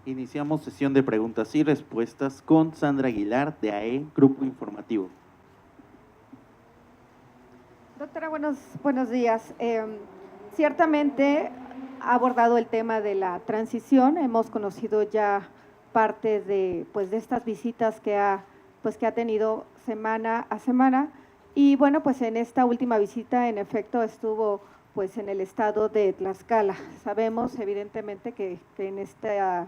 Iniciamos sesión de preguntas y respuestas con Sandra Aguilar, de AE, Grupo Informativo. Doctora, buenos días. Ciertamente ha abordado el tema de la transición. Hemos conocido ya parte de estas visitas que ha tenido semana a semana. Y bueno, pues en esta última visita, en efecto, estuvo en el estado de Tlaxcala. Sabemos evidentemente que en esta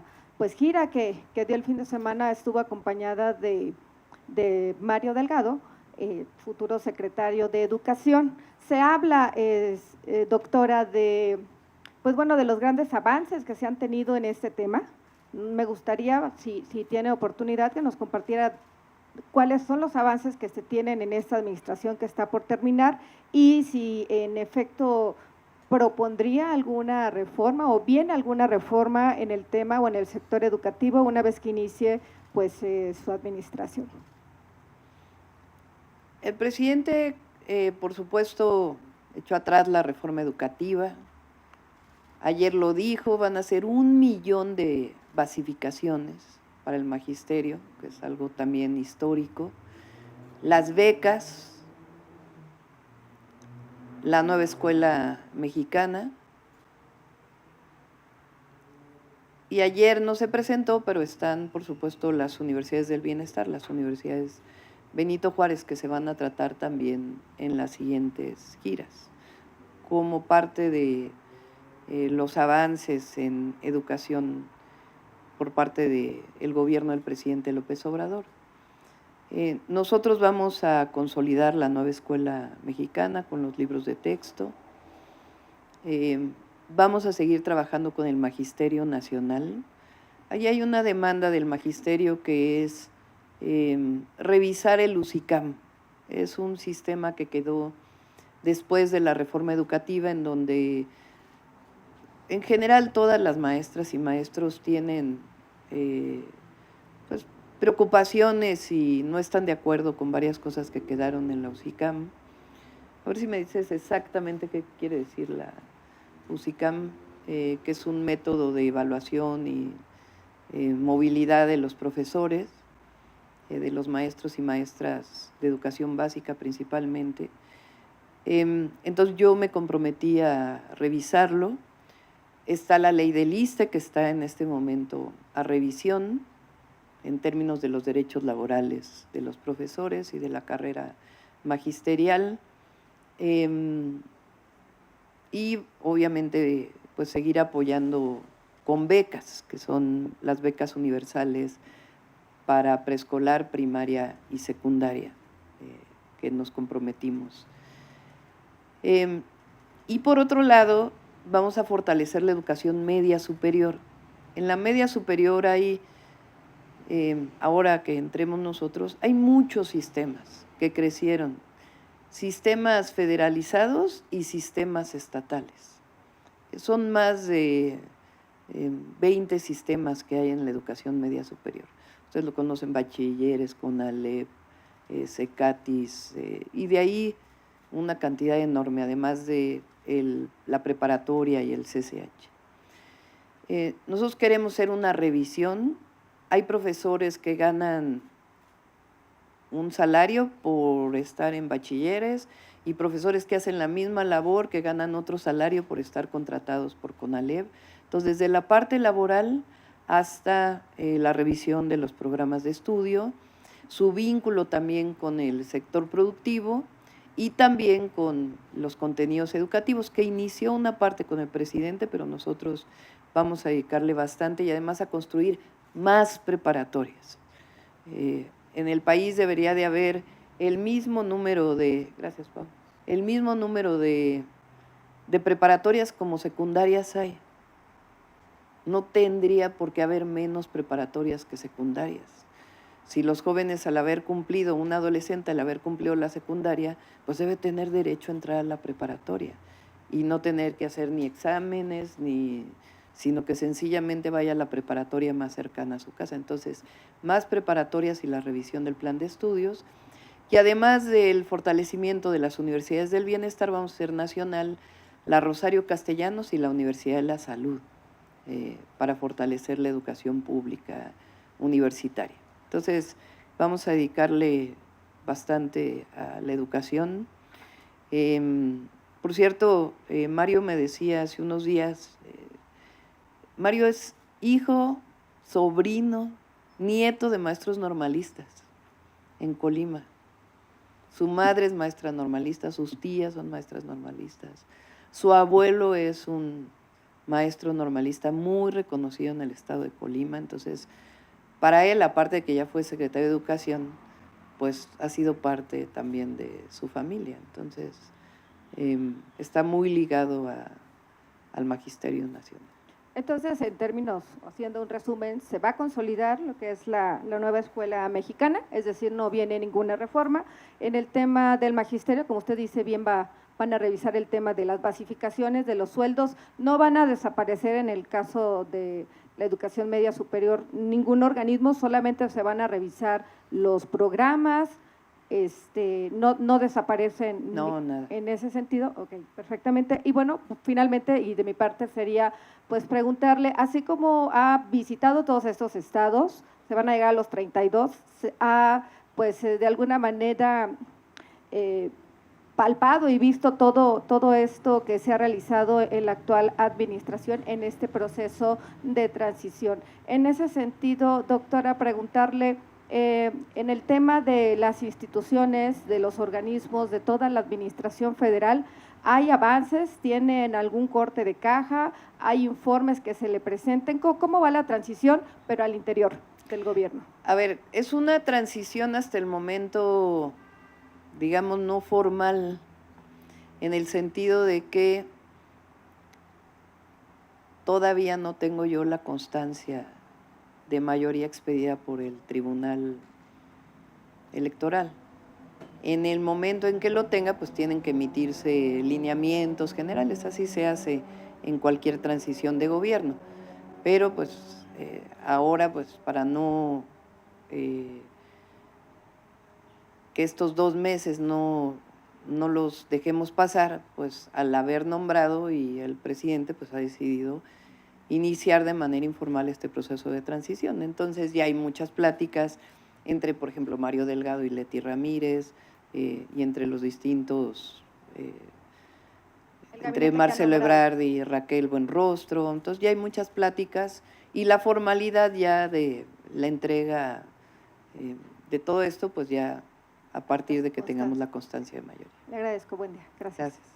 gira que dio el fin de semana estuvo acompañada de Mario Delgado, futuro secretario de Educación. Se habla, doctora, de de los grandes avances que se han tenido en este tema. Me gustaría, si tiene oportunidad, que nos compartiera cuáles son los avances que se tienen en esta administración que está por terminar y si en efecto propondría alguna reforma o bien alguna reforma en el tema o en el sector educativo una vez que inicie su administración. El presidente, por supuesto, echó atrás la reforma educativa. Ayer lo dijo, van a ser 1 millón de basificaciones para el magisterio, que es algo también histórico. Las becas, la nueva escuela mexicana. Y ayer no se presentó, pero están, por supuesto, las universidades del bienestar, las universidades Benito Juárez, que se van a tratar también en las siguientes giras, como parte de los avances en educación por parte del gobierno del presidente López Obrador. Nosotros vamos a consolidar la nueva escuela mexicana con los libros de texto. Vamos a seguir trabajando con el Magisterio Nacional. Ahí hay una demanda del Magisterio que es revisar el UCICAM. Es un sistema que quedó después de la reforma educativa, en donde en general todas las maestras y maestros tienen preocupaciones y no están de acuerdo con varias cosas que quedaron en la UCICAM. A ver si me dices exactamente qué quiere decir la UCICAM, que es un método de evaluación y movilidad de los profesores, de los maestros y maestras de educación básica principalmente. Entonces yo me comprometí a revisarlo. Está la ley del ISSSTE, que está en este momento a revisión en términos de los derechos laborales de los profesores y de la carrera magisterial. Y obviamente pues seguir apoyando con becas, que son las becas universales para preescolar, primaria y secundaria, que nos comprometimos. Y por otro lado, vamos a fortalecer la educación media superior. En la media superior hay, ahora que entremos nosotros, hay muchos sistemas que crecieron, sistemas federalizados y sistemas estatales. Son más de 20 sistemas que hay en la educación media superior. Ustedes lo conocen: bachilleres, CONALEP, CECATIS, y de ahí una cantidad enorme, además de la preparatoria y el CCH. Nosotros queremos hacer una revisión. Hay profesores que ganan un salario por estar en bachilleres y profesores que hacen la misma labor que ganan otro salario por estar contratados por CONALEP. Entonces, desde la parte laboral hasta la revisión de los programas de estudio, su vínculo también con el sector productivo y también con los contenidos educativos, que inició una parte con el presidente, pero nosotros vamos a dedicarle bastante y además a construir más preparatorias. En el país debería de haber el mismo número de, gracias Pau, el mismo número de preparatorias como secundarias hay. No tendría por qué haber menos preparatorias que secundarias. Si los jóvenes, al haber cumplido, un adolescente al haber cumplido la secundaria, pues debe tener derecho a entrar a la preparatoria y no tener que hacer ni exámenes, sino que sencillamente vaya a la preparatoria más cercana a su casa. Entonces, más preparatorias y la revisión del plan de estudios. Y además del fortalecimiento de las universidades del bienestar, vamos a hacer nacional la Rosario Castellanos y la Universidad de la Salud. para fortalecer la educación pública universitaria. Entonces, vamos a dedicarle bastante a la educación. Por cierto, Mario me decía hace unos días, Mario es hijo, sobrino, nieto de maestros normalistas en Colima. Su madre es maestra normalista, sus tías son maestras normalistas. Su abuelo es un maestro normalista muy reconocido en el estado de Colima. Entonces, para él, aparte de que ya fue secretario de Educación, pues ha sido parte también de su familia. Entonces, está muy ligado al Magisterio Nacional. Entonces, en términos, haciendo un resumen, se va a consolidar lo que es la nueva escuela mexicana, es decir, no viene ninguna reforma. En el tema del magisterio, como usted dice bien, van a revisar el tema de las basificaciones, de los sueldos, no van a desaparecer en el caso de la educación media superior ningún organismo, solamente se van a revisar los programas, no desaparecen nada. En ese sentido. Ok, perfectamente. Y bueno, finalmente, y de mi parte sería pues preguntarle, así como ha visitado todos estos estados, se van a llegar a los 32, pues de alguna manera palpado y visto todo esto que se ha realizado en la actual administración en este proceso de transición. En ese sentido, doctora, preguntarle, en el tema de las instituciones, de los organismos, de toda la administración federal, ¿hay avances? ¿Tienen algún corte de caja? ¿Hay informes que se le presenten? ¿Cómo va la transición, pero al interior del gobierno? A ver, es una transición hasta el momento, digamos, no formal, en el sentido de que todavía no tengo yo la constancia de mayoría expedida por el Tribunal Electoral. En el momento en que lo tenga, pues tienen que emitirse lineamientos generales, así se hace en cualquier transición de gobierno. Pero pues ahora, pues para no que estos 2 meses no los dejemos pasar, pues al haber nombrado y el presidente pues ha decidido iniciar de manera informal este proceso de transición. Entonces ya hay muchas pláticas entre, por ejemplo, Mario Delgado y Leti Ramírez, y entre los distintos, entre Marcelo Ebrard y Raquel Buenrostro. Entonces ya hay muchas pláticas y la formalidad ya de la entrega de todo esto, pues ya a partir de que tengamos la constancia de mayoría. Le agradezco, buen día. Gracias. Gracias.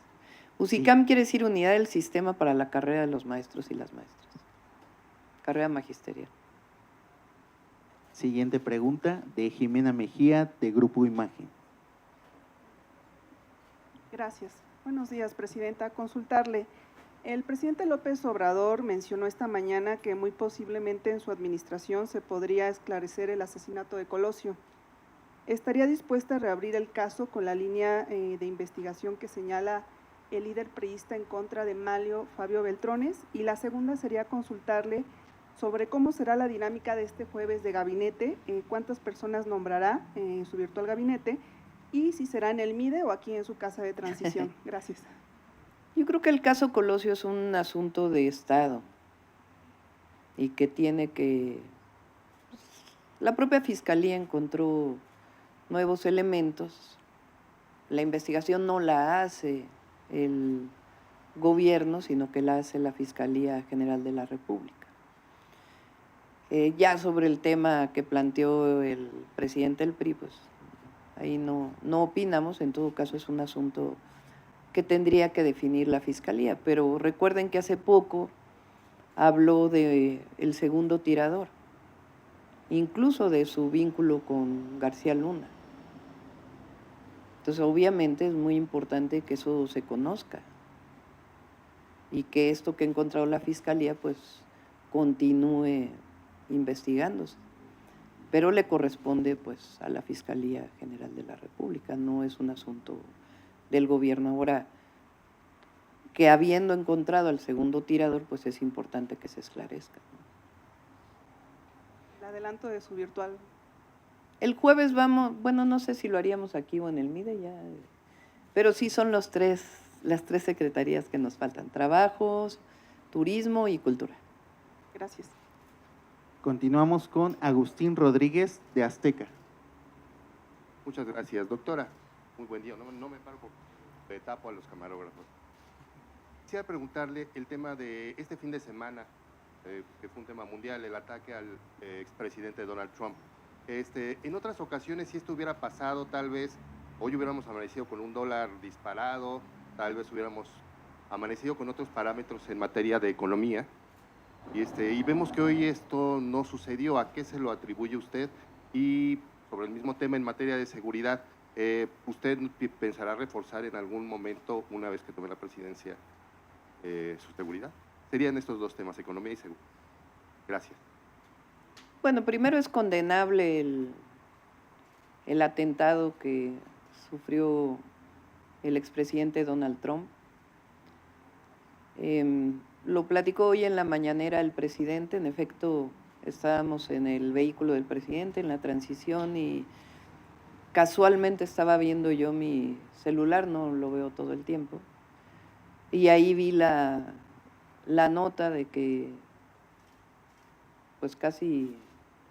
UCICAM quiere decir Unidad del Sistema para la Carrera de los Maestros y las Maestras. Carrera magisterial. Siguiente pregunta de Jimena Mejía, de Grupo Imagen. Gracias. Buenos días, Presidenta. Consultarle. El presidente López Obrador mencionó esta mañana que muy posiblemente en su administración se podría esclarecer el asesinato de Colosio. ¿Estaría dispuesta a reabrir el caso con la línea de investigación que señala el líder priista en contra de Manlio Fabio Beltrones? Y la segunda sería consultarle sobre cómo será la dinámica de este jueves de gabinete, cuántas personas nombrará en su virtual gabinete y si será en el MIDE o aquí en su casa de transición. Gracias. Yo creo que el caso Colosio es un asunto de Estado y que tiene que… La propia Fiscalía encontró nuevos elementos. La investigación no la hace el gobierno, sino que la hace la Fiscalía General de la República. Ya sobre el tema que planteó el presidente del PRI, pues ahí no opinamos, en todo caso es un asunto que tendría que definir la Fiscalía, pero recuerden que hace poco habló de el segundo tirador, incluso de su vínculo con García Luna. Entonces, obviamente es muy importante que eso se conozca y que esto que ha encontrado la Fiscalía, pues, continúe investigándose. Pero le corresponde, pues, a la Fiscalía General de la República, no es un asunto del gobierno. Ahora, que habiendo encontrado al segundo tirador, pues es importante que se esclarezca. El adelanto de su virtual. El jueves vamos, bueno, no sé si lo haríamos aquí o en el MIDE ya, pero sí son las tres secretarías que nos faltan: Trabajos, Turismo y Cultura. Gracias. Continuamos con Agustín Rodríguez de Azteca. Muchas gracias, doctora. Muy buen día. No me paro porque tapo a los camarógrafos. Quisiera preguntarle el tema de este fin de semana, que fue un tema mundial, el ataque al expresidente Donald Trump. En otras ocasiones, si esto hubiera pasado, tal vez hoy hubiéramos amanecido con un dólar disparado, tal vez hubiéramos amanecido con otros parámetros en materia de economía. Y vemos que hoy esto no sucedió. ¿A qué se lo atribuye usted? Y sobre el mismo tema en materia de seguridad, ¿usted pensará reforzar en algún momento, una vez que tome la presidencia, su seguridad? Serían estos dos temas, economía y seguridad. Gracias. Bueno, primero es condenable el atentado que sufrió el expresidente Donald Trump. Lo platicó hoy en la mañanera el presidente. En efecto, estábamos en el vehículo del presidente en la transición y casualmente estaba viendo yo mi celular, no lo veo todo el tiempo, y ahí vi la nota de que pues casi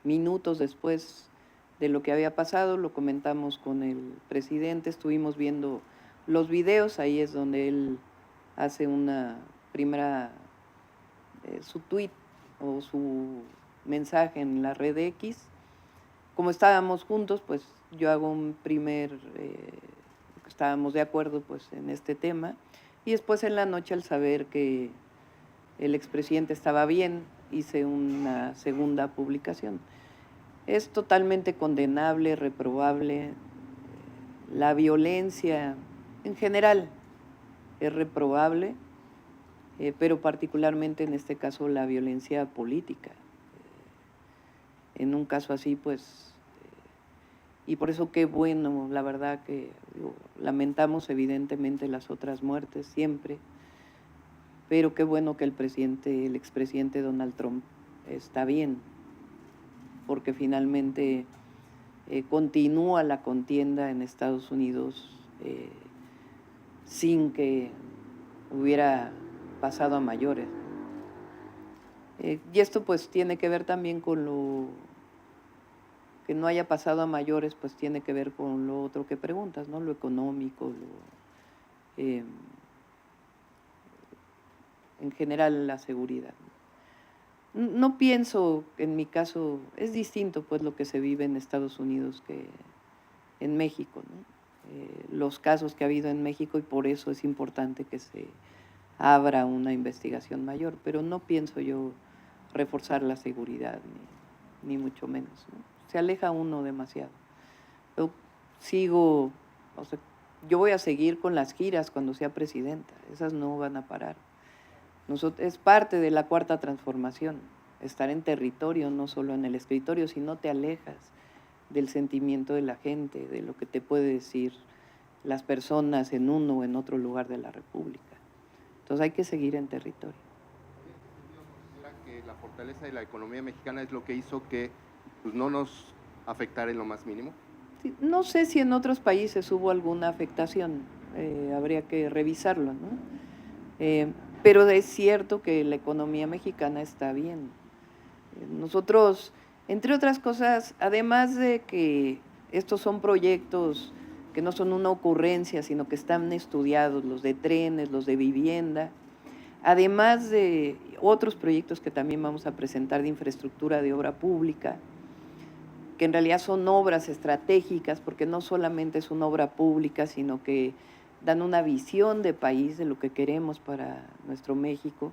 minutos después de lo que había pasado, lo comentamos con el presidente, estuvimos viendo los videos, ahí es donde él hace una primera, su tweet o su mensaje en la red X. Como estábamos juntos, pues yo hago un primer, estábamos de acuerdo pues en este tema, y después en la noche, al saber que el expresidente estaba bien, hice una segunda publicación. Es totalmente condenable, reprobable. La violencia en general es reprobable, pero particularmente en este caso la violencia política. En un caso así, pues, y por eso qué bueno, la verdad que lamentamos evidentemente las otras muertes siempre, pero qué bueno que el expresidente Donald Trump está bien, porque finalmente continúa la contienda en Estados Unidos sin que hubiera pasado a mayores. Y esto pues tiene que ver también con lo que no haya pasado a mayores, pues tiene que ver con lo otro que preguntas, ¿no? Lo económico, en general la seguridad. No pienso, en mi caso, es distinto pues lo que se vive en Estados Unidos que en México, ¿no? Los casos que ha habido en México, y por eso es importante que se abra una investigación mayor, pero no pienso yo reforzar la seguridad, ni mucho menos, ¿no? Se aleja uno demasiado. Yo sigo, o sea, yo voy a seguir con las giras cuando sea presidenta, esas no van a parar. Es parte de la cuarta transformación, estar en territorio, no solo en el escritorio, si no te alejas del sentimiento de la gente, de lo que te puede decir las personas en uno o en otro lugar de la República. Entonces hay que seguir en territorio. Que la fortaleza de la economía mexicana es lo que hizo que pues, no nos afectara en lo más mínimo. Sí, no sé si en otros países hubo alguna afectación, habría que revisarlo, ¿no? Pero es cierto que la economía mexicana está bien. Nosotros, entre otras cosas, además de que estos son proyectos que no son una ocurrencia, sino que están estudiados, los de trenes, los de vivienda, además de otros proyectos que también vamos a presentar de infraestructura de obra pública, que en realidad son obras estratégicas, porque no solamente es una obra pública, sino que dan una visión de país, de lo que queremos para nuestro México.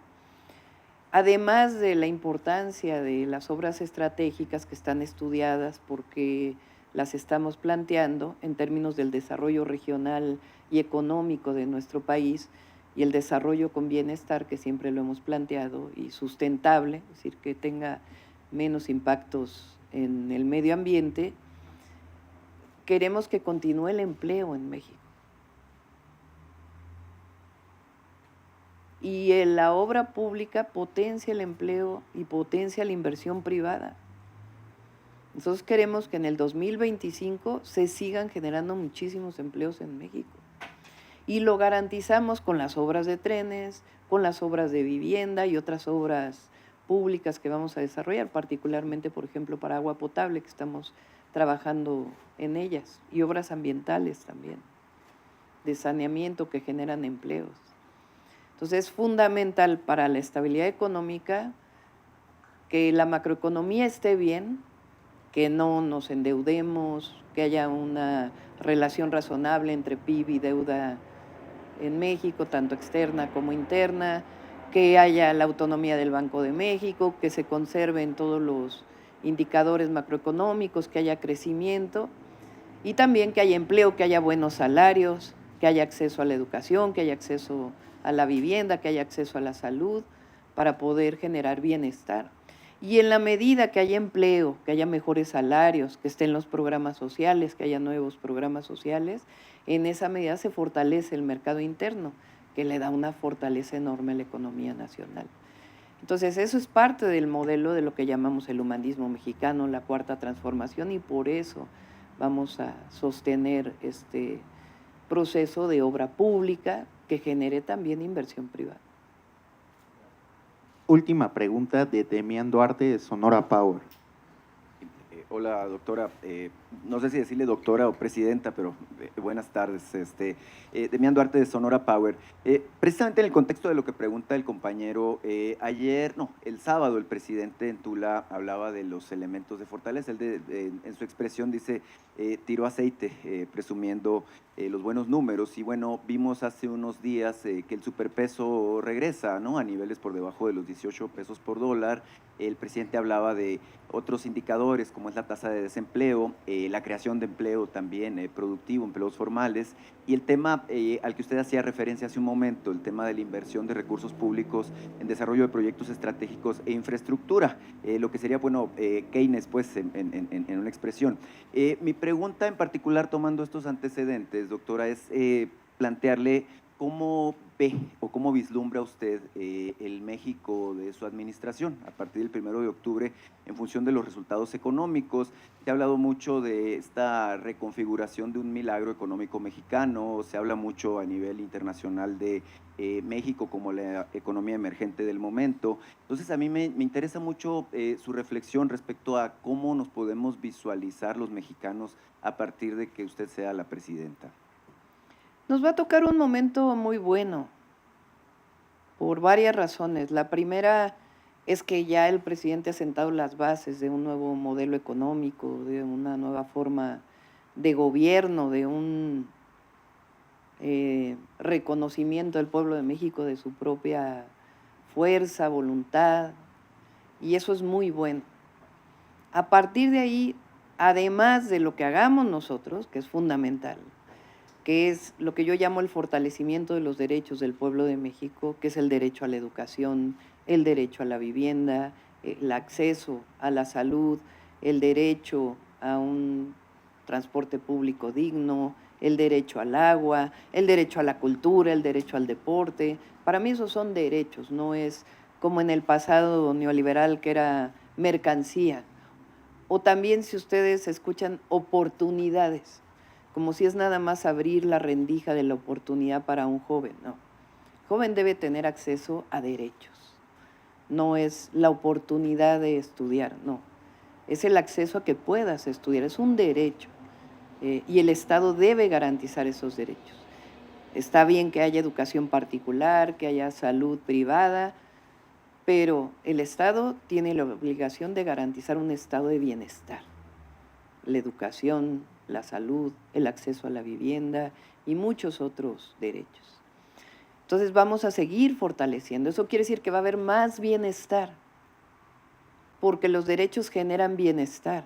Además de la importancia de las obras estratégicas que están estudiadas, porque las estamos planteando en términos del desarrollo regional y económico de nuestro país, y el desarrollo con bienestar, que siempre lo hemos planteado, y sustentable, es decir, que tenga menos impactos en el medio ambiente. Queremos que continúe el empleo en México. Y la obra pública potencia el empleo y potencia la inversión privada. Nosotros queremos que en el 2025 se sigan generando muchísimos empleos en México. Y lo garantizamos con las obras de trenes, con las obras de vivienda y otras obras públicas que vamos a desarrollar, particularmente, por ejemplo, para agua potable, que estamos trabajando en ellas, y obras ambientales también, de saneamiento que generan empleos. Entonces, es fundamental para la estabilidad económica que la macroeconomía esté bien, que no nos endeudemos, que haya una relación razonable entre PIB y deuda en México, tanto externa como interna, que haya la autonomía del Banco de México, que se conserven todos los indicadores macroeconómicos, que haya crecimiento y también que haya empleo, que haya buenos salarios, que haya acceso a la educación, que haya acceso a la vivienda, que haya acceso a la salud, para poder generar bienestar. Y en la medida que haya empleo, que haya mejores salarios, que estén los programas sociales, que haya nuevos programas sociales, en esa medida se fortalece el mercado interno, que le da una fortaleza enorme a la economía nacional. Entonces, eso es parte del modelo de lo que llamamos el humanismo mexicano, la cuarta transformación, y por eso vamos a sostener este proceso de obra pública que genere también inversión privada. Última pregunta de Demián Duarte de Sonora Power. Hola, doctora. No sé si decirle doctora o presidenta, pero buenas tardes. Demián Duarte de Sonora Power. Precisamente en el contexto de lo que pregunta el compañero, el sábado el presidente en Tula hablaba de los elementos de fortaleza. Él en su expresión dice, tiró aceite, presumiendo los buenos números. Y bueno, vimos hace unos días que el superpeso regresa, ¿no?, a niveles por debajo de los 18 pesos por dólar. El presidente hablaba de otros indicadores, como es la tasa de desempleo, la creación de empleo también productivo, empleos formales, y el tema al que usted hacía referencia hace un momento, el tema de la inversión de recursos públicos en desarrollo de proyectos estratégicos e infraestructura, lo que sería, bueno, Keynes, pues, en una expresión. Mi pregunta en particular, tomando estos antecedentes, doctora, es plantearle cómo ve o cómo vislumbra usted el México de su administración a partir del 1 de octubre en función de los resultados económicos. Se ha hablado mucho de esta reconfiguración de un milagro económico mexicano, se habla mucho a nivel internacional de México como la economía emergente del momento. Entonces, a mí me interesa mucho su reflexión respecto a cómo nos podemos visualizar los mexicanos a partir de que usted sea la presidenta. Nos va a tocar un momento muy bueno, por varias razones. La primera es que ya el presidente ha sentado las bases de un nuevo modelo económico, de una nueva forma de gobierno, de un reconocimiento del pueblo de México de su propia fuerza, voluntad, y eso es muy bueno. A partir de ahí, además de lo que hagamos nosotros, que es fundamental, que es lo que yo llamo el fortalecimiento de los derechos del pueblo de México, que es el derecho a la educación, el derecho a la vivienda, el acceso a la salud, el derecho a un transporte público digno, el derecho al agua, el derecho a la cultura, el derecho al deporte. Para mí esos son derechos, no es como en el pasado neoliberal que era mercancía. O también, si ustedes escuchan, oportunidades, como si es nada más abrir la rendija de la oportunidad para un joven. No, el joven debe tener acceso a derechos, no es la oportunidad de estudiar, no, es el acceso a que puedas estudiar, es un derecho, y el Estado debe garantizar esos derechos. Está bien que haya educación particular, que haya salud privada, pero el Estado tiene la obligación de garantizar un estado de bienestar, la educación, la salud, el acceso a la vivienda y muchos otros derechos. Entonces vamos a seguir fortaleciendo. Eso quiere decir que va a haber más bienestar, porque los derechos generan bienestar.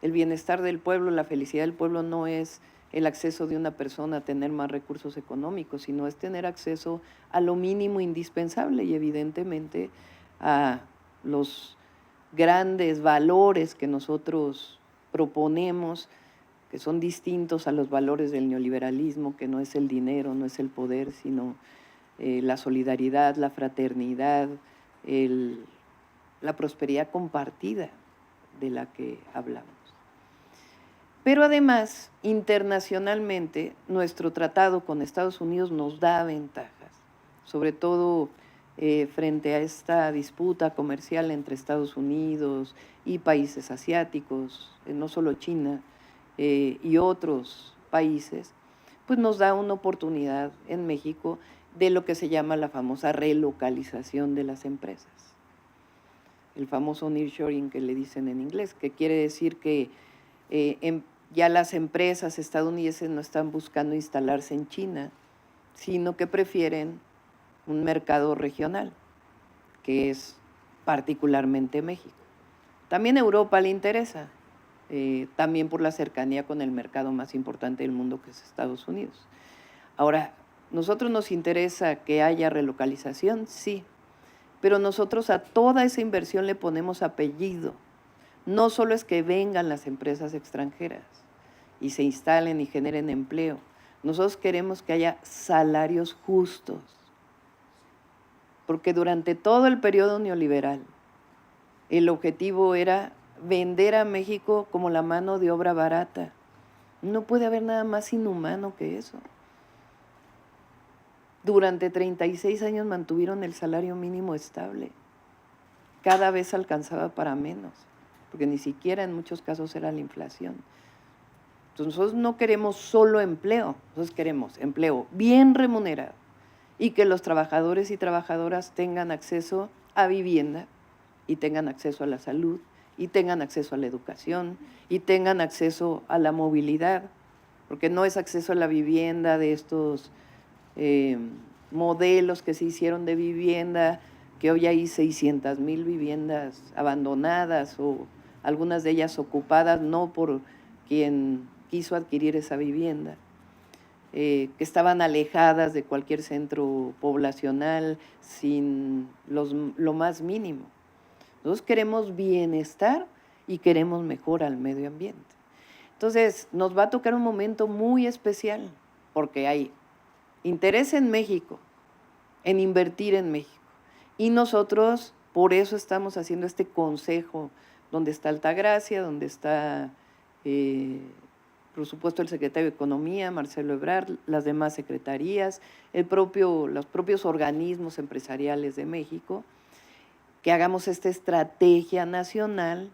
El bienestar del pueblo, la felicidad del pueblo no es el acceso de una persona a tener más recursos económicos, sino es tener acceso a lo mínimo indispensable y evidentemente a los grandes valores que nosotros proponemos, que son distintos a los valores del neoliberalismo, que no es el dinero, no es el poder, sino la solidaridad, la fraternidad, la prosperidad compartida de la que hablamos. Pero además, internacionalmente, nuestro tratado con Estados Unidos nos da ventajas, sobre todo frente a esta disputa comercial entre Estados Unidos y países asiáticos, no solo China, y otros países, pues nos da una oportunidad en México de lo que se llama la famosa relocalización de las empresas. El famoso nearshoring que le dicen en inglés, que quiere decir que ya las empresas estadounidenses no están buscando instalarse en China, sino que prefieren un mercado regional, que es particularmente México. También a Europa le interesa, también por la cercanía con el mercado más importante del mundo, que es Estados Unidos. Ahora, ¿nosotros nos interesa que haya relocalización? Sí, pero nosotros a toda esa inversión le ponemos apellido. No solo es que vengan las empresas extranjeras y se instalen y generen empleo. Nosotros queremos que haya salarios justos, porque durante todo el periodo neoliberal el objetivo era vender a México como la mano de obra barata. No puede haber nada más inhumano que eso. Durante 36 años mantuvieron el salario mínimo estable. Cada vez alcanzaba para menos, porque ni siquiera en muchos casos era la inflación. Entonces nosotros no queremos solo empleo, nosotros queremos empleo bien remunerado y que los trabajadores y trabajadoras tengan acceso a vivienda y tengan acceso a la salud y tengan acceso a la educación y tengan acceso a la movilidad, porque no es acceso a la vivienda de estos modelos que se hicieron de vivienda, que hoy hay 600,000 viviendas abandonadas o algunas de ellas ocupadas no por quien quiso adquirir esa vivienda, que estaban alejadas de cualquier centro poblacional sin lo más mínimo. Nosotros queremos bienestar y queremos mejor al medio ambiente. Entonces, nos va a tocar un momento muy especial, porque hay interés en México, en invertir en México. Y nosotros, por eso estamos haciendo este consejo, donde está Altagracia, donde está, por supuesto, el secretario de Economía, Marcelo Ebrard, las demás secretarías, los propios organismos empresariales de México, que hagamos esta estrategia nacional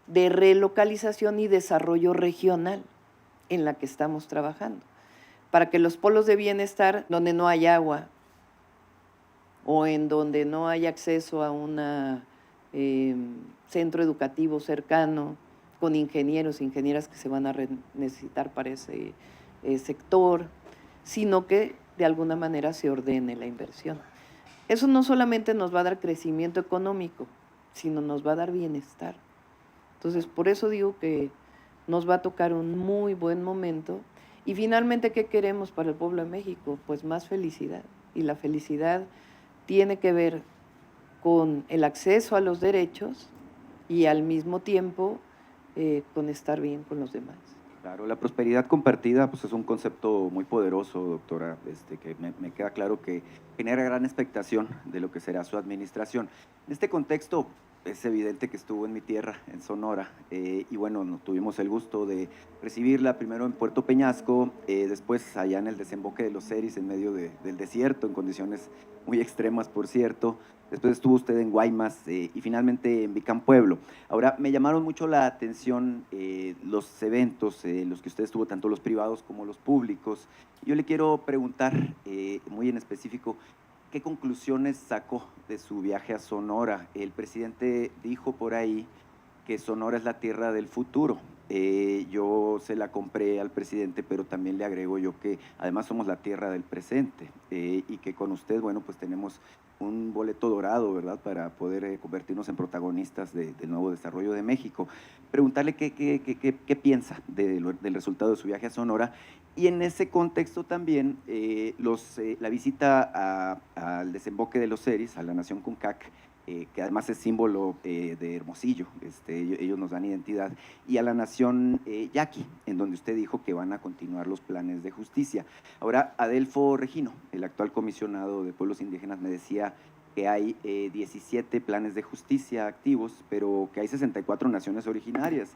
de relocalización y desarrollo regional en la que estamos trabajando, para que los polos de bienestar, donde no hay agua o en donde no hay acceso a un centro educativo cercano, con ingenieros e ingenieras que se van a necesitar para ese sector, sino que de alguna manera se ordene la inversión. Eso no solamente nos va a dar crecimiento económico, sino nos va a dar bienestar. Entonces, por eso digo que nos va a tocar un muy buen momento. Y finalmente, ¿qué queremos para el pueblo de México? Pues más felicidad. Y la felicidad tiene que ver con el acceso a los derechos y al mismo tiempo con estar bien con los demás. Claro, la prosperidad compartida pues es un concepto muy poderoso, doctora, que me queda claro que genera gran expectación de lo que será su administración. En este contexto, es evidente que estuvo en mi tierra, en Sonora, y bueno, tuvimos el gusto de recibirla primero en Puerto Peñasco, después allá en el desemboque de los Ceris, en medio del desierto, en condiciones muy extremas, por cierto. Después estuvo usted en Guaymas y finalmente en Vicán Pueblo. Ahora, me llamaron mucho la atención los eventos, los que usted estuvo, tanto los privados como los públicos. Yo le quiero preguntar muy en específico, ¿qué conclusiones sacó de su viaje a Sonora? El presidente dijo por ahí que Sonora es la tierra del futuro. Yo se la compré al presidente, pero también le agrego yo que además somos la tierra del presente y que con usted, bueno, pues tenemos un boleto dorado, ¿verdad?, para poder convertirnos en protagonistas del nuevo desarrollo de México. Preguntarle qué piensa del resultado de su viaje a Sonora y en ese contexto también la visita al desemboque de los Ceris, a la nación Cuncac, que además es símbolo de Hermosillo, ellos nos dan identidad, y a la nación Yaqui, en donde usted dijo que van a continuar los planes de justicia. Ahora, Adelfo Regino, el actual comisionado de pueblos indígenas, me decía que hay 17 planes de justicia activos, pero que hay 64 naciones originarias.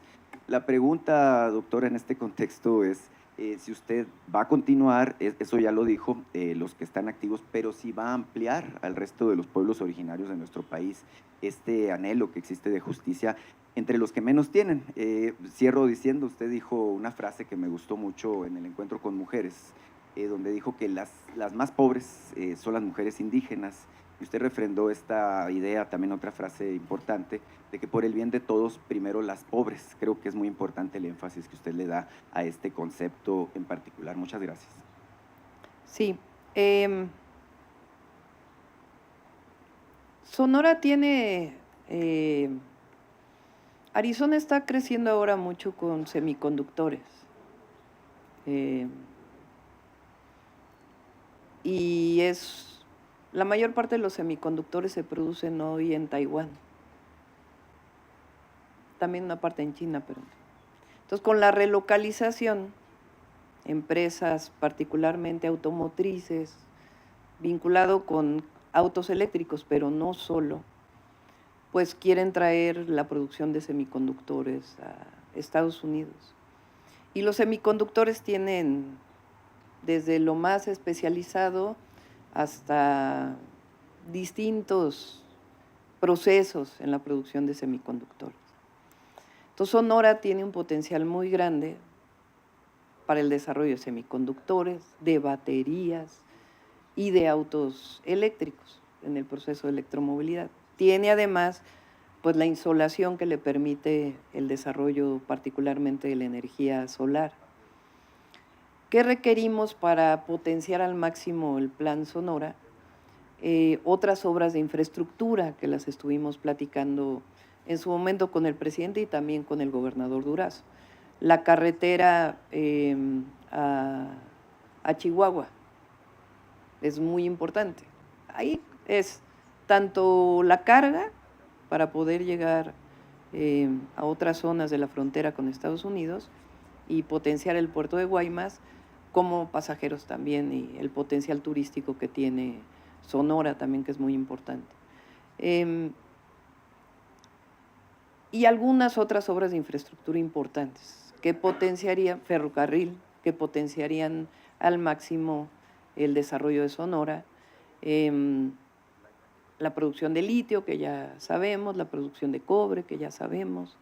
La pregunta, doctora, en este contexto es, si usted va a continuar, eso ya lo dijo, los que están activos, pero si va a ampliar al resto de los pueblos originarios de nuestro país este anhelo que existe de justicia entre los que menos tienen. Cierro diciendo, usted dijo una frase que me gustó mucho en el encuentro con mujeres, donde dijo que las más pobres son las mujeres indígenas, y usted refrendó esta idea, también otra frase importante, de que por el bien de todos, primero las pobres. Creo que es muy importante el énfasis que usted le da a este concepto en particular. Muchas gracias. Sí. Sonora tiene… Arizona está creciendo ahora mucho con semiconductores. Y la mayor parte de los semiconductores se producen hoy en Taiwán. También una parte en China, pero… Entonces, con la relocalización, empresas particularmente automotrices, vinculado con autos eléctricos, pero no solo, pues quieren traer la producción de semiconductores a Estados Unidos. Y los semiconductores tienen desde lo más especializado hasta distintos procesos en la producción de semiconductores. Entonces, Sonora tiene un potencial muy grande para el desarrollo de semiconductores, de baterías y de autos eléctricos en el proceso de electromovilidad. Tiene además pues la insolación que le permite el desarrollo particularmente de la energía solar. ¿Qué requerimos para potenciar al máximo el Plan Sonora? Otras obras de infraestructura que las estuvimos platicando en su momento con el presidente y también con el gobernador Durazo. La carretera a Chihuahua es muy importante. Ahí es tanto la carga para poder llegar a otras zonas de la frontera con Estados Unidos y potenciar el puerto de Guaymas, como pasajeros también, y el potencial turístico que tiene Sonora también, que es muy importante. Y algunas otras obras de infraestructura importantes que potenciarían, ferrocarril, que potenciarían al máximo el desarrollo de Sonora, la producción de litio, que ya sabemos, la producción de cobre, que ya sabemos.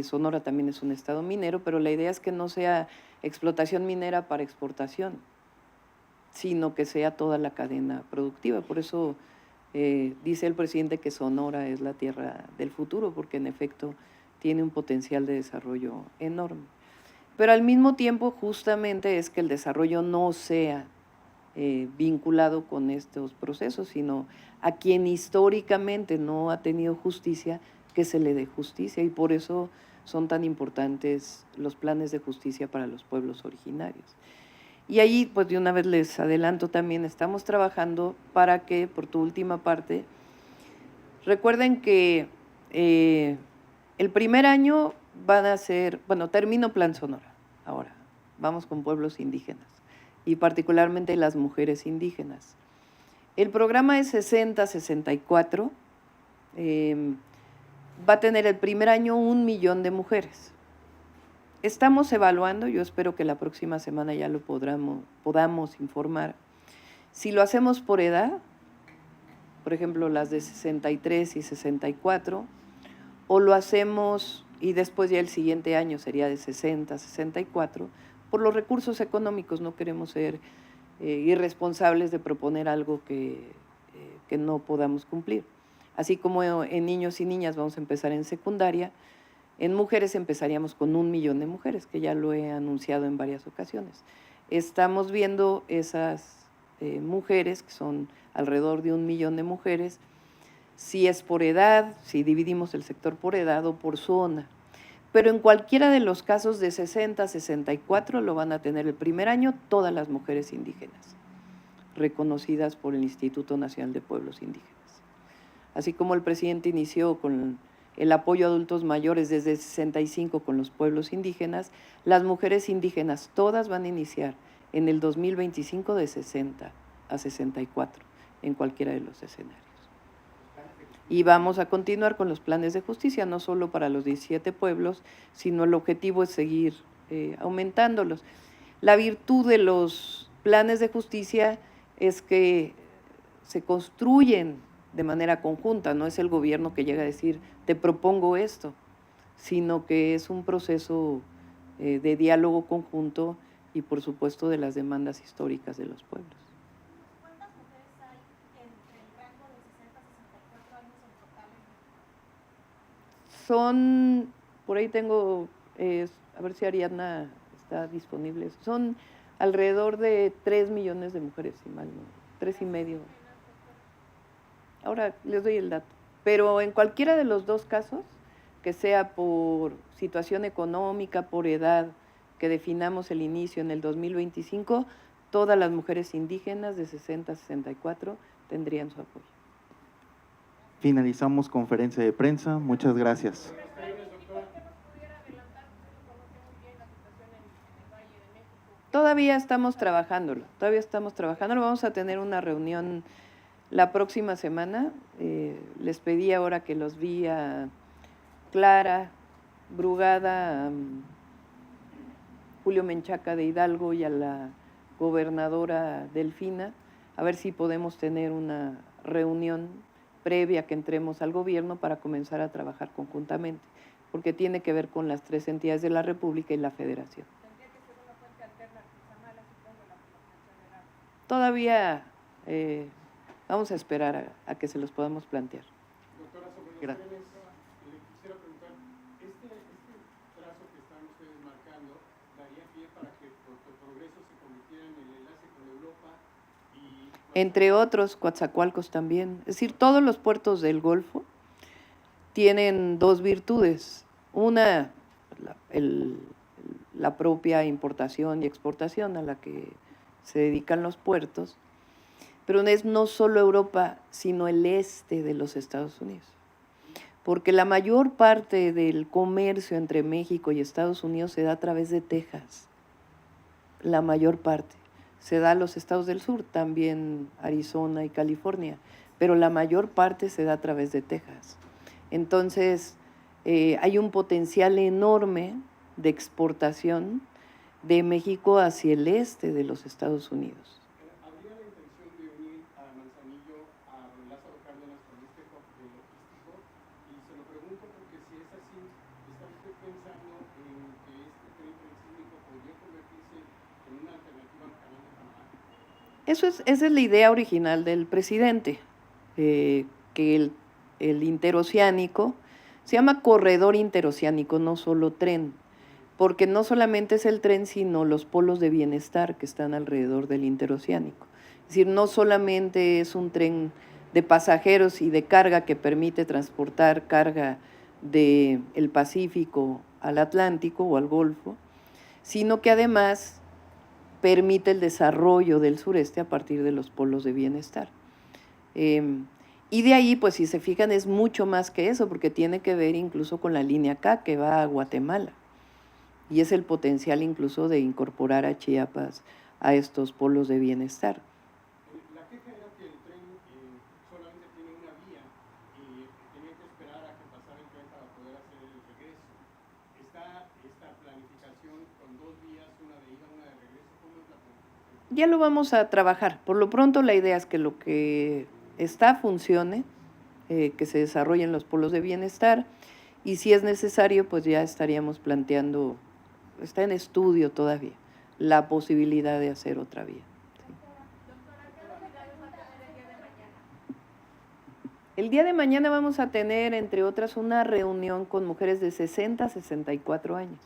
Sonora también es un estado minero, pero la idea es que no sea explotación minera para exportación, sino que sea toda la cadena productiva. Por eso dice el presidente que Sonora es la tierra del futuro, porque en efecto tiene un potencial de desarrollo enorme. Pero al mismo tiempo, justamente es que el desarrollo no sea vinculado con estos procesos, sino a quien históricamente no ha tenido justicia, que se le dé justicia, y por eso son tan importantes los planes de justicia para los pueblos originarios. Y ahí, pues de una vez les adelanto también, estamos trabajando para que, por tu última parte, recuerden que el primer año van a ser, bueno, termino Plan Sonora, ahora vamos con pueblos indígenas, y particularmente las mujeres indígenas. El programa es 60-64, va a tener el primer año 1 millón de mujeres. Estamos evaluando, yo espero que la próxima semana ya lo podamos informar. Si lo hacemos por edad, por ejemplo, las de 63 y 64, o lo hacemos y después ya el siguiente año sería de 60 a 64, por los recursos económicos no queremos ser irresponsables de proponer algo que no podamos cumplir. Así como en niños y niñas vamos a empezar en secundaria, en mujeres empezaríamos con 1 millón de mujeres, que ya lo he anunciado en varias ocasiones. Estamos viendo esas mujeres, que son alrededor de 1 millón de mujeres, si es por edad, si dividimos el sector por edad o por zona. Pero en cualquiera de los casos de 60 a 64 lo van a tener el primer año todas las mujeres indígenas, reconocidas por el Instituto Nacional de Pueblos Indígenas. Así como el presidente inició con el apoyo a adultos mayores desde 65 con los pueblos indígenas, las mujeres indígenas todas van a iniciar en el 2025 de 60 a 64 en cualquiera de los escenarios. Y vamos a continuar con los planes de justicia, no solo para los 17 pueblos, sino el objetivo es seguir aumentándolos. La virtud de los planes de justicia es que se construyen de manera conjunta, no es el gobierno que llega a decir, te propongo esto, sino que es un proceso de diálogo conjunto y, por supuesto, de las demandas históricas de los pueblos. ¿Cuántas mujeres hay entre el rango de 60 a 64 años en total en México? Son, por ahí tengo, a ver si Ariadna está disponible, son alrededor de 3 millones de mujeres, si mal no, 3,5. Ahora les doy el dato. Pero en cualquiera de los dos casos, que sea por situación económica, por edad, que definamos el inicio en el 2025, todas las mujeres indígenas de 60 a 64 tendrían su apoyo. Finalizamos conferencia de prensa. Muchas gracias. Todavía estamos trabajándolo, Vamos a tener una reunión la próxima semana. Les pedí ahora que los vi a Clara Brugada, a Julio Menchaca de Hidalgo y a la gobernadora Delfina, a ver si podemos tener una reunión previa que entremos al gobierno para comenzar a trabajar conjuntamente, porque tiene que ver con las 3 entidades de la República y la Federación. Todavía vamos a esperar a que se los podamos plantear. Doctora, sobre los Gracias. trenes, le quisiera preguntar, ¿este trazo que están ustedes marcando daría pie para que Puerto Progreso se convirtiera en el enlace con Europa? Entre otros, Coatzacoalcos también. Es decir, todos los puertos del Golfo tienen 2 virtudes. Una, la propia importación y exportación a la que se dedican los puertos, pero es no solo Europa, sino el este de los Estados Unidos. Porque la mayor parte del comercio entre México y Estados Unidos se da a través de Texas. La mayor parte. Se da a los estados del sur, también Arizona y California, pero la mayor parte se da a través de Texas. Entonces, hay un potencial enorme de exportación de México hacia el este de los Estados Unidos. ¿Habría la intención de unir a Manzanillo a Lázaro Cárdenas con este hub logístico? Y se lo pregunto porque si es así, ¿está usted pensando en que este tren transísmico podría convertirse en una alternativa al canal de Panamá? Esa es la idea original del presidente, que el interoceánico se llama corredor interoceánico, no solo tren, porque no solamente es el tren, sino los polos de bienestar que están alrededor del interoceánico. Es decir, no solamente es un tren de pasajeros y de carga que permite transportar carga del Pacífico al Atlántico o al Golfo, sino que además permite el desarrollo del sureste a partir de los polos de bienestar. Y de ahí, pues si se fijan, es mucho más que eso, porque tiene que ver incluso con la línea K que va a Guatemala. Y es el potencial incluso de incorporar a Chiapas a estos polos de bienestar. La queja era que el tren solamente tiene una vía y tenía que esperar a que pasara el tren para poder hacer el regreso. ¿Está esta planificación con 2 vías, una de ida, una de regreso? ¿Cómo es la planificación? Ya lo vamos a trabajar. Por lo pronto la idea es que lo que está funcione, que se desarrollen los polos de bienestar, y si es necesario, pues ya estaríamos planteando, está en estudio todavía, la posibilidad de hacer otra vía. Sí. El día de mañana vamos a tener, entre otras, una reunión con mujeres de 60 a 64 años.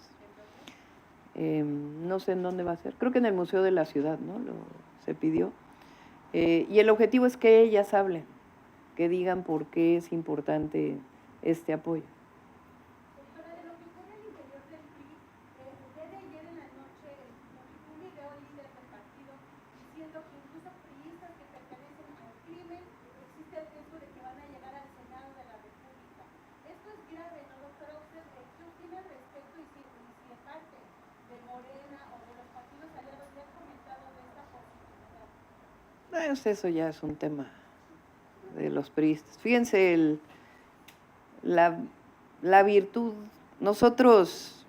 No sé en dónde va a ser, creo que en el Museo de la Ciudad, ¿no? Se pidió. Y el objetivo es que ellas hablen, que digan por qué es importante este apoyo. Doctora, de lo que ocurre al interior del PRI, desde ayer en la noche publicó un video líder del partido diciendo que incluso priistas que pertenecen al crimen existe el riesgo de que van a llegar al Senado de la República. Esto es grave, ¿no, doctora? ¿Usted qué opina al respecto y si de parte de Morena o de los partidos aliados le han comentado de esta posibilidad? Pues eso ya es un tema de los priistas. Fíjense, la virtud, nosotros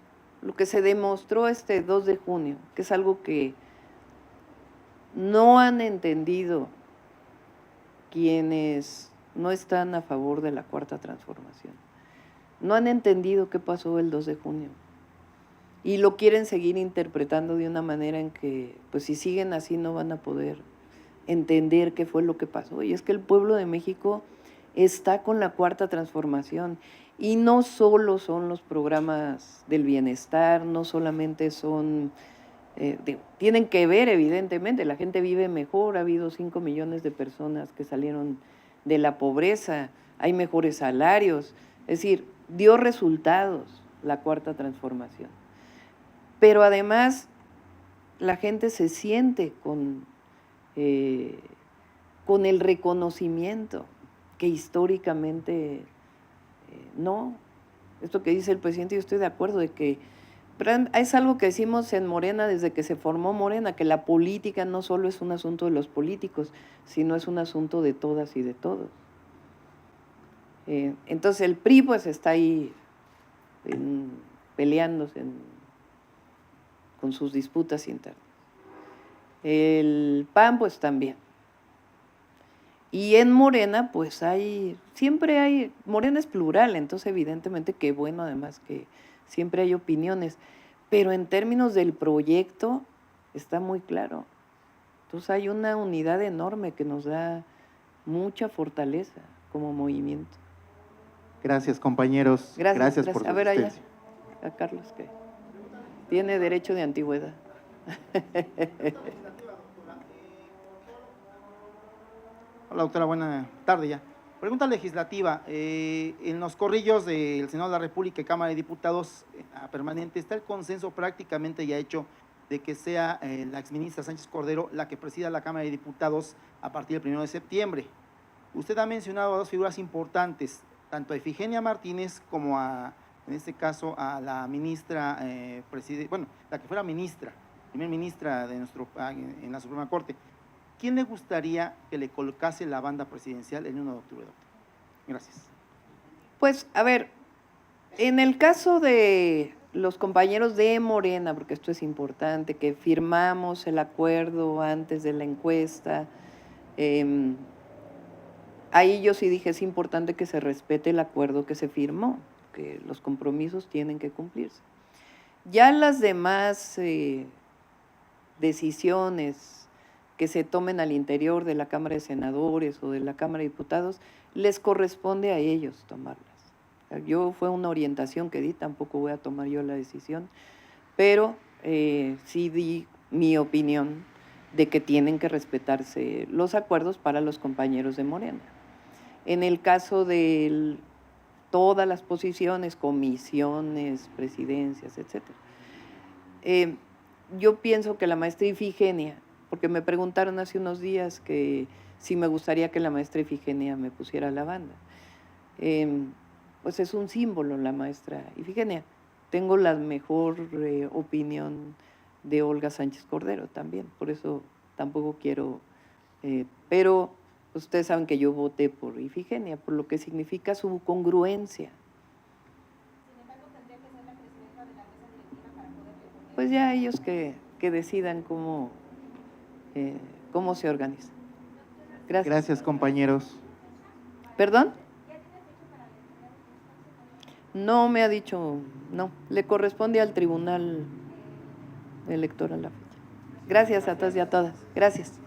lo que se demostró este 2 de junio, que es algo que no han entendido quienes no están a favor de la Cuarta Transformación. No han entendido qué pasó el 2 de junio y lo quieren seguir interpretando de una manera en que, pues si siguen así no van a poder entender qué fue lo que pasó. Y es que el pueblo de México está con la Cuarta Transformación y no solo son los programas del bienestar, no solamente son, tienen que ver evidentemente, la gente vive mejor, ha habido 5 millones de personas que salieron de la pobreza, hay mejores salarios, es decir, dio resultados la Cuarta Transformación. Pero además la gente se siente con el reconocimiento que históricamente no. Esto que dice el presidente, yo estoy de acuerdo de que es algo que decimos en Morena desde que se formó Morena, que la política no solo es un asunto de los políticos, sino es un asunto de todas y de todos. Entonces el PRI pues está ahí peleándose con sus disputas internas. El PAN pues también. Y en Morena pues siempre hay, Morena es plural, entonces evidentemente qué bueno además que siempre hay opiniones, pero en términos del proyecto está muy claro. Entonces hay una unidad enorme que nos da mucha fortaleza como movimiento. Gracias, compañeros. Gracias por su a ver allá, asistencia. a Carlos, que tiene derecho de antigüedad. Hola, doctora, buena tarde ya. Pregunta legislativa. En los corrillos del Senado de la República y Cámara de Diputados permanente está el consenso prácticamente ya hecho de que sea la exministra Sánchez Cordero la que presida la Cámara de Diputados a partir del 1 de septiembre. Usted ha mencionado a dos figuras importantes, tanto a Ifigenia Martínez como en este caso, a la ministra, la que fuera ministra, primer ministra de en la Suprema Corte. ¿Quién le gustaría que le colocase la banda presidencial el 1 de octubre, doctor? Gracias. Pues, a ver, en el caso de los compañeros de Morena, porque esto es importante, que firmamos el acuerdo antes de la encuesta, ahí yo sí dije, es importante que se respete el acuerdo que se firmó, que los compromisos tienen que cumplirse. Ya las demás decisiones que se tomen al interior de la Cámara de Senadores o de la Cámara de Diputados, les corresponde a ellos tomarlas. Yo fue una orientación que di, tampoco voy a tomar yo la decisión, pero sí di mi opinión de que tienen que respetarse los acuerdos para los compañeros de Morena. En el caso de todas las posiciones, comisiones, presidencias, etc. Yo pienso que la maestra Ifigenia, porque me preguntaron hace unos días que si me gustaría que la maestra Ifigenia me pusiera la banda. Pues es un símbolo la maestra Ifigenia. Tengo la mejor opinión de Olga Sánchez Cordero también, por eso tampoco quiero, pero ustedes saben que yo voté por Ifigenia, por lo que significa su congruencia. Sin embargo, tendría que ser la presidenta de la mesa directiva para poderle poner. Pues ya ellos que decidan cómo se organiza. Gracias. Gracias, compañeros. ¿Perdón? No me ha dicho, no, le corresponde al Tribunal Electoral la fecha. Gracias a todos y a todas. Gracias.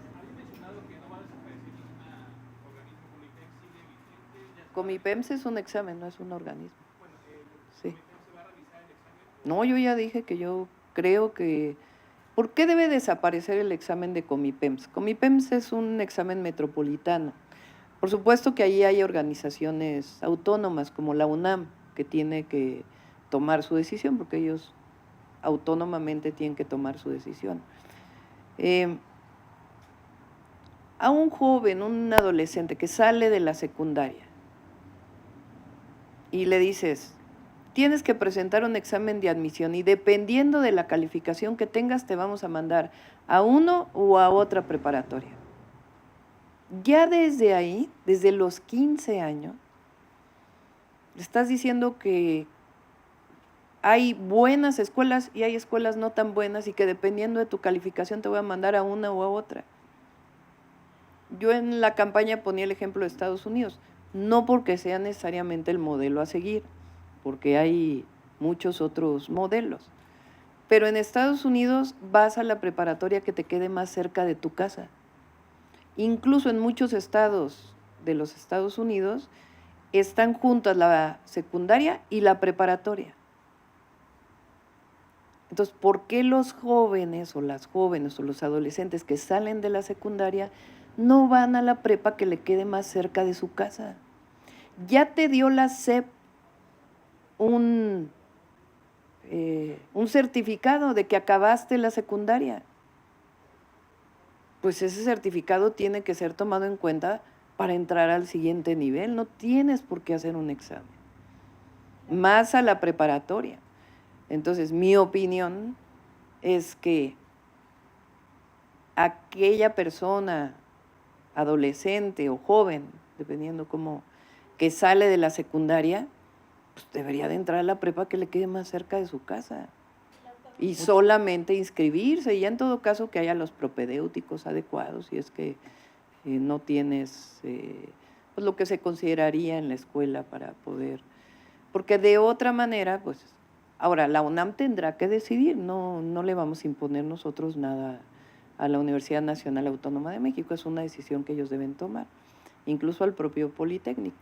Comipems es un examen, no es un organismo. Sí. No, yo ya dije que yo creo que... ¿Por qué debe desaparecer el examen de Comipems? Comipems es un examen metropolitano. Por supuesto que ahí hay organizaciones autónomas como la UNAM, que tiene que tomar su decisión, porque ellos autónomamente tienen que tomar su decisión. A un joven, un adolescente que sale de la secundaria y le dices, tienes que presentar un examen de admisión y dependiendo de la calificación que tengas te vamos a mandar a uno o a otra preparatoria. Ya desde ahí, desde los 15 años, le estás diciendo que hay buenas escuelas y hay escuelas no tan buenas y que dependiendo de tu calificación te voy a mandar a una o a otra. Yo en la campaña ponía el ejemplo de Estados Unidos, no porque sea necesariamente el modelo a seguir, porque hay muchos otros modelos. Pero en Estados Unidos vas a la preparatoria que te quede más cerca de tu casa. Incluso en muchos estados de los Estados Unidos están juntas la secundaria y la preparatoria. Entonces, ¿por qué los jóvenes o las jóvenes o los adolescentes que salen de la secundaria no van a la prepa que le quede más cerca de su casa? Ya te dio la SEP un certificado de que acabaste la secundaria. Pues ese certificado tiene que ser tomado en cuenta para entrar al siguiente nivel. No tienes por qué hacer un examen. Más a la preparatoria. Entonces, mi opinión es que aquella persona, adolescente o joven, dependiendo cómo, que sale de la secundaria, pues debería de entrar a la prepa que le quede más cerca de su casa. Y solamente inscribirse, y ya en todo caso que haya los propedéuticos adecuados, si es que no tienes pues lo que se consideraría en la escuela para poder, porque de otra manera, pues, ahora la UNAM tendrá que decidir, no le vamos a imponer nosotros nada a la Universidad Nacional Autónoma de México, es una decisión que ellos deben tomar, incluso al propio Politécnico.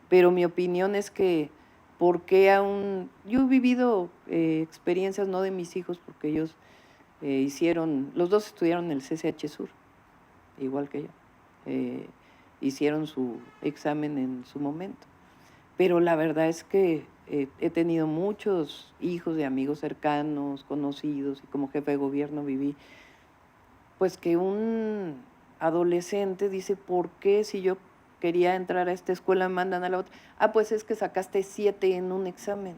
Pero mi opinión es que, porque aún, yo he vivido experiencias no de mis hijos, porque ellos los dos estudiaron en el CCH Sur, igual que yo, hicieron su examen en su momento. Pero la verdad es que he tenido muchos hijos de amigos cercanos, conocidos, y como jefe de gobierno viví, pues que un adolescente dice, ¿por qué si yo quería entrar a esta escuela me mandan a la otra? Ah, pues es que sacaste 7 en un examen.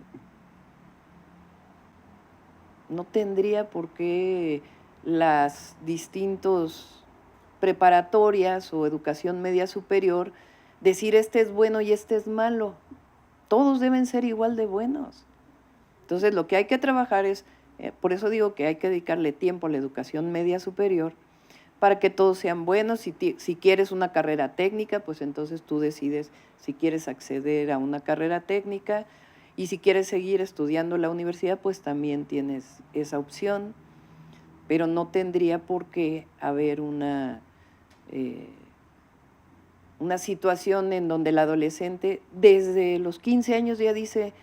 No tendría por qué las distintas preparatorias o educación media superior decir este es bueno y este es malo. Todos deben ser igual de buenos. Entonces, lo que hay que trabajar es, por eso digo que hay que dedicarle tiempo a la educación media superior, para que todos sean buenos. Si quieres una carrera técnica, pues entonces tú decides si quieres acceder a una carrera técnica, y si quieres seguir estudiando en la universidad, pues también tienes esa opción, pero no tendría por qué haber una situación en donde el adolescente desde los 15 años ya dice,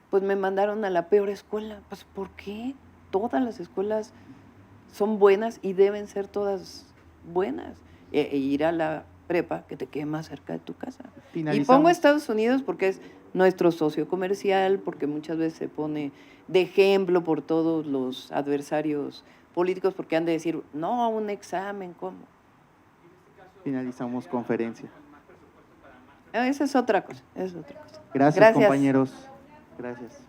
pues me mandaron a la peor escuela. Pues ¿por qué? Todas las escuelas son buenas y deben ser todas buenas. E ir a la prepa que te quede más cerca de tu casa. Y pongo a Estados Unidos porque es nuestro socio comercial, porque muchas veces se pone de ejemplo por todos los adversarios políticos, porque han de decir, no, un examen, ¿cómo? Finalizamos conferencia. Esa es otra cosa, Gracias, compañeros. Gracias.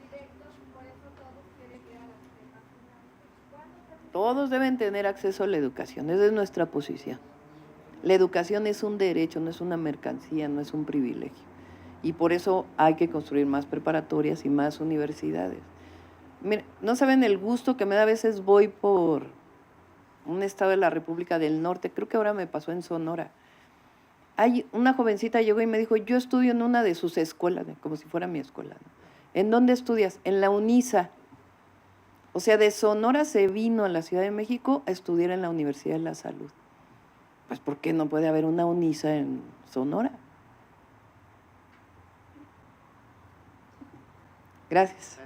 Todos deben tener acceso a la educación, esa es nuestra posición. La educación es un derecho, no es una mercancía, no es un privilegio. Y por eso hay que construir más preparatorias y más universidades. Mira, no saben el gusto que me da, a veces voy por un estado de la República del Norte, creo que ahora me pasó en Sonora. Hay una jovencita llegó y me dijo, yo estudio en una de sus escuelas, como si fuera mi escuela, ¿no? ¿En dónde estudias? En la UNISA. O sea, de Sonora se vino a la Ciudad de México a estudiar en la Universidad de la Salud. Pues, ¿por qué no puede haber una UNISA en Sonora? Gracias.